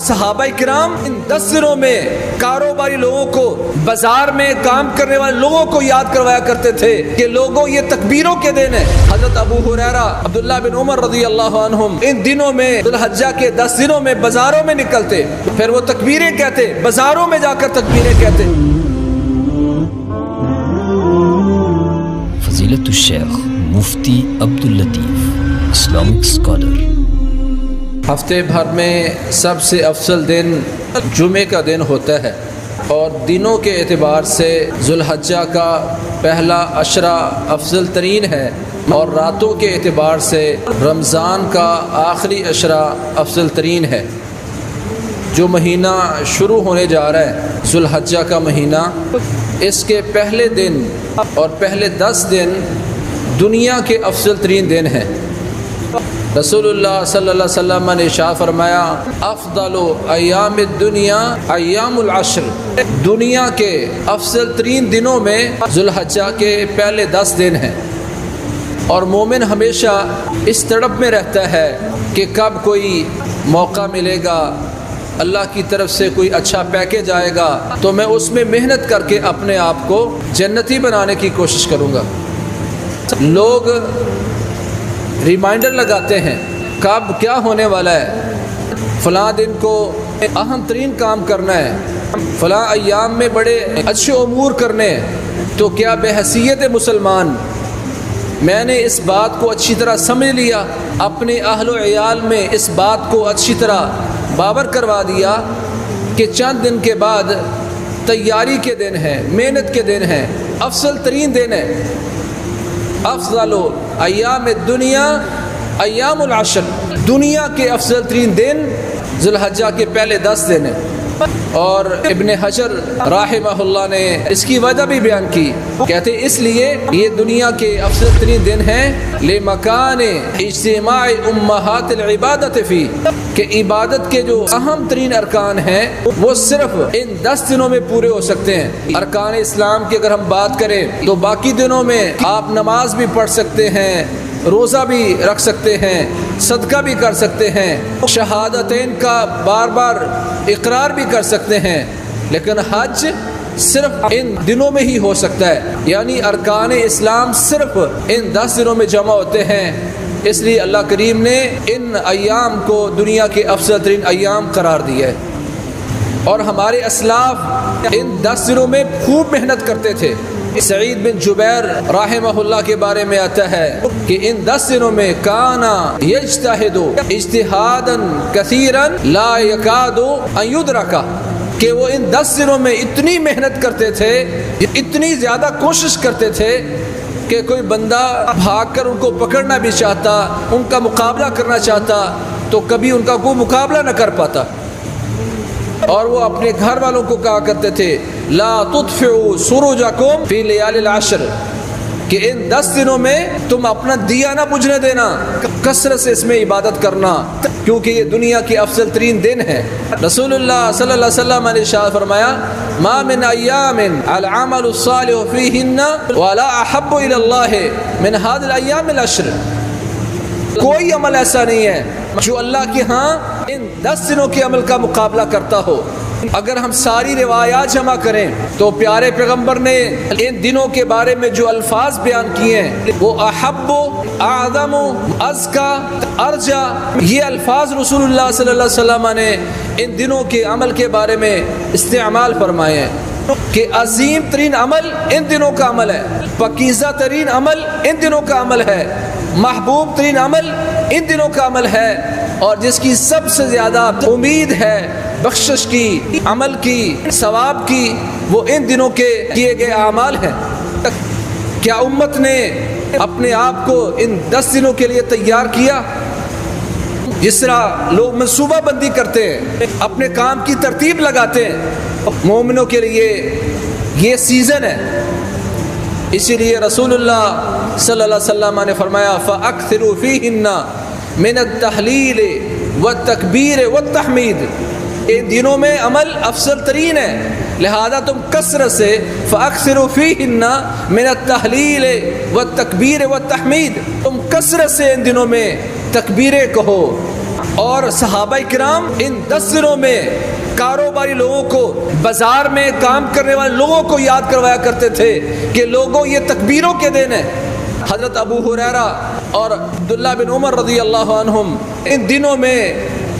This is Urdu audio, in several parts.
صحابہ کرام ان 10 دنوں میں کاروباری لوگوں کو، بازار میں کام کرنے والے لوگوں کو یاد کروایا کرتے تھے کہ لوگوں یہ تکبیروں کے دن ہے۔ حضرت ابو ہریرہ، عبداللہ بن عمر رضی اللہ عنہم ان دنوں میں، ذو الحجہ کے 10 دنوں میں بازاروں میں نکلتے، پھر وہ تکبیریں کہتے، بازاروں میں جا کر تکبیریں کہتے۔ فضیلت الشیخ مفتی عبداللطیف، اسلامک اسکالر۔ ہفتے بھر میں سب سے افضل دن جمعے کا دن ہوتا ہے، اور دنوں کے اعتبار سے ذو الحجہ کا پہلا عشرہ افضل ترین ہے، اور راتوں کے اعتبار سے رمضان کا آخری عشرہ افضل ترین ہے۔ جو مہینہ شروع ہونے جا رہا ہے ذو الحجہ کا مہینہ، اس کے پہلے دن اور پہلے 10 دن دنیا کے افضل ترین دن ہیں۔ رسول اللہ صلی اللہ علیہ وسلم نے ارشاد فرمایا، افضل ایام الدنیا ایام العشر، دنیا کے افضل ترین دنوں میں ذو الحجہ کے پہلے 10 دن ہیں۔ اور مومن ہمیشہ اس تڑپ میں رہتا ہے کہ کب کوئی موقع ملے گا، اللہ کی طرف سے کوئی اچھا پیکیج آئے گا تو میں اس میں محنت کر کے اپنے آپ کو جنتی بنانے کی کوشش کروں گا۔ لوگ ریمائنڈر لگاتے ہیں کب کیا ہونے والا ہے، فلاں دن کو اہم ترین کام کرنا ہے، فلاں ایام میں بڑے اچھے امور کرنے ہیں۔ تو کیا بحیثیت مسلمان میں نے اس بات کو اچھی طرح سمجھ لیا، اپنے اہل و عیال میں اس بات کو اچھی طرح باور کروا دیا کہ چند دن کے بعد تیاری کے دن ہیں، محنت کے دن ہیں، افضل ترین دن ہے۔ افضل ایام الدنیا ایام العشر، دنیا کے افضل ترین دن ذو الحجہ کے پہلے 10 دن ہیں۔ اور ابن حجر رحمہ اللہ نے اس کی وجہ بھی بیان کی، کہتے اس لیے یہ دنیا کے افضل ترین دن ہیں لمکان اجتماع امہات العبادت فی، کہ عبادت کے جو اہم ترین ارکان ہیں وہ صرف ان 10 دنوں میں پورے ہو سکتے ہیں۔ ارکان اسلام کی اگر ہم بات کریں تو باقی دنوں میں آپ نماز بھی پڑھ سکتے ہیں، روزہ بھی رکھ سکتے ہیں، صدقہ بھی کر سکتے ہیں، شہادتین کا بار بار اقرار بھی کر سکتے ہیں، لیکن حج صرف ان دنوں میں ہی ہو سکتا ہے۔ یعنی ارکان اسلام صرف ان 10 دنوں میں جمع ہوتے ہیں۔ اس لیے اللہ کریم نے ان ایام کو دنیا کے افضل ترین ایام قرار دیا ہے۔ اور ہمارے اسلاف ان 10 دنوں میں خوب محنت کرتے تھے۔ سعید بن جبیر رحمہ اللہ کے بارے میں آتا ہے کہ ان 10 دنوں میں کانا یجتہد اجتہادا کثیرا لا یکاد ان یدرکا، کہ وہ ان 10 دنوں میں اتنی محنت کرتے تھے، اتنی زیادہ کوشش کرتے تھے کہ کوئی بندہ بھاگ کر ان کو پکڑنا بھی چاہتا، ان کا مقابلہ کرنا چاہتا تو کبھی ان کا کوئی مقابلہ نہ کر پاتا۔ اور وہ اپنے گھر والوں کو کہا کرتے تھے لا تطفئوا سروجکم فی لیالی العشر، کہ ان 10 دنوں میں تم اپنا دیا نہ بجھنے دینا، کثرت سے اس میں عبادت کرنا، کیونکہ یہ دنیا کی افضل ترین دن ہے۔ رسول اللہ صلی اللہ علیہ وسلم نے ارشاد فرمایا، ما من ایام العمل الصالح فیہن ولا احب الی اللہ من هذه الايام العشر، کوئی عمل ایسا نہیں ہے جو اللہ کے ہاں ان 10 دنوں کے عمل کا مقابلہ کرتا ہو۔ اگر ہم ساری روایات جمع کریں تو پیارے پیغمبر نے ان دنوں کے بارے میں جو الفاظ بیان کیے ہیں وہ احب، اعظم، ازکا، ارجا، یہ الفاظ رسول اللہ صلی اللہ علیہ وسلم نے ان دنوں کے عمل کے بارے میں استعمال فرمائے ہیں کہ عظیم ترین عمل ان دنوں کا عمل ہے، پاکیزہ ترین عمل ان دنوں کا عمل ہے، محبوب ترین عمل ان دنوں کا عمل ہے، اور جس کی سب سے زیادہ امید ہے بخشش کی، عمل کی، ثواب کی، وہ ان دنوں کے کیے گئے اعمال ہیں۔ کیا امت نے اپنے آپ کو ان 10 دنوں کے لیے تیار کیا؟ جس طرح لوگ منصوبہ بندی کرتے ہیں، اپنے کام کی ترتیب لگاتے ہیں، مومنوں کے لیے یہ سیزن ہے۔ اسی لیے رسول اللہ صلی اللہ علیہ وسلم نے فرمایا فَأَكْثِرُوا فِيهِنَّ مِنَ التَّحْلِيلِ وَالتَّكْبِيرِ وَالتَّحْمِيدِ، ان دنوں میں عمل افضل ترین ہے، لہذا تم کثرت سے فَأَكْثِرُوا فِيهِنَّ مِنَ التَّحْلِيلِ وَالتَّكْبِيرِ وَالتَّحْمِيدِ، تم کثرت سے ان دنوں میں تکبیریں کہو، اور صحابہ کرام ان 10 دنوں میں کاروباری لوگوں کو، بازار میں کام کرنے والے لوگوں کو یاد کروایا کرتے تھے کہ لوگوں یہ تکبیروں کے دن ہے۔ حضرت ابو ہریرہ اور عبداللہ بن عمر رضی اللہ عنہم ان دنوں میں،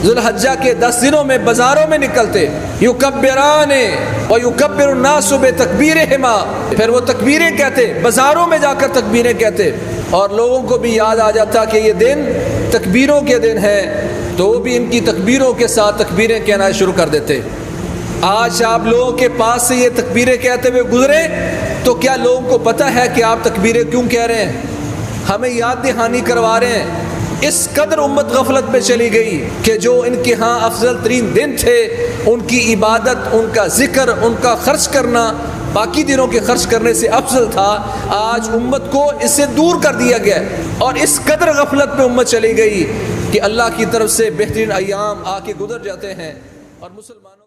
ذو الحجہ کے 10 دنوں میں بازاروں میں نکلتے، یکبران ویکبر الناس بتکبیرہما، پھر وہ تکبیریں کہتے، بازاروں میں جا کر تکبیریں کہتے، اور لوگوں کو بھی یاد آ جاتا کہ یہ دن تکبیروں کے دن ہے، تو وہ بھی ان کی تکبیروں کے ساتھ تکبیریں کہنا شروع کر دیتے۔ آج آپ لوگوں کے پاس سے یہ تکبیریں کہتے ہوئے گزرے تو کیا لوگوں کو پتہ ہے کہ آپ تکبیریں کیوں کہہ رہے ہیں؟ ہمیں یاد دہانی کروا رہے ہیں۔ اس قدر امت غفلت میں چلی گئی کہ جو ان کے ہاں افضل ترین دن تھے، ان کی عبادت، ان کا ذکر، ان کا خرچ کرنا باقی دنوں کے خرچ کرنے سے افضل تھا، آج امت کو اس سے دور کر دیا گیا، اور اس قدر غفلت میں امت چلی گئی کہ اللہ کی طرف سے بہترین ایام آ کے گزر جاتے ہیں اور مسلمانوں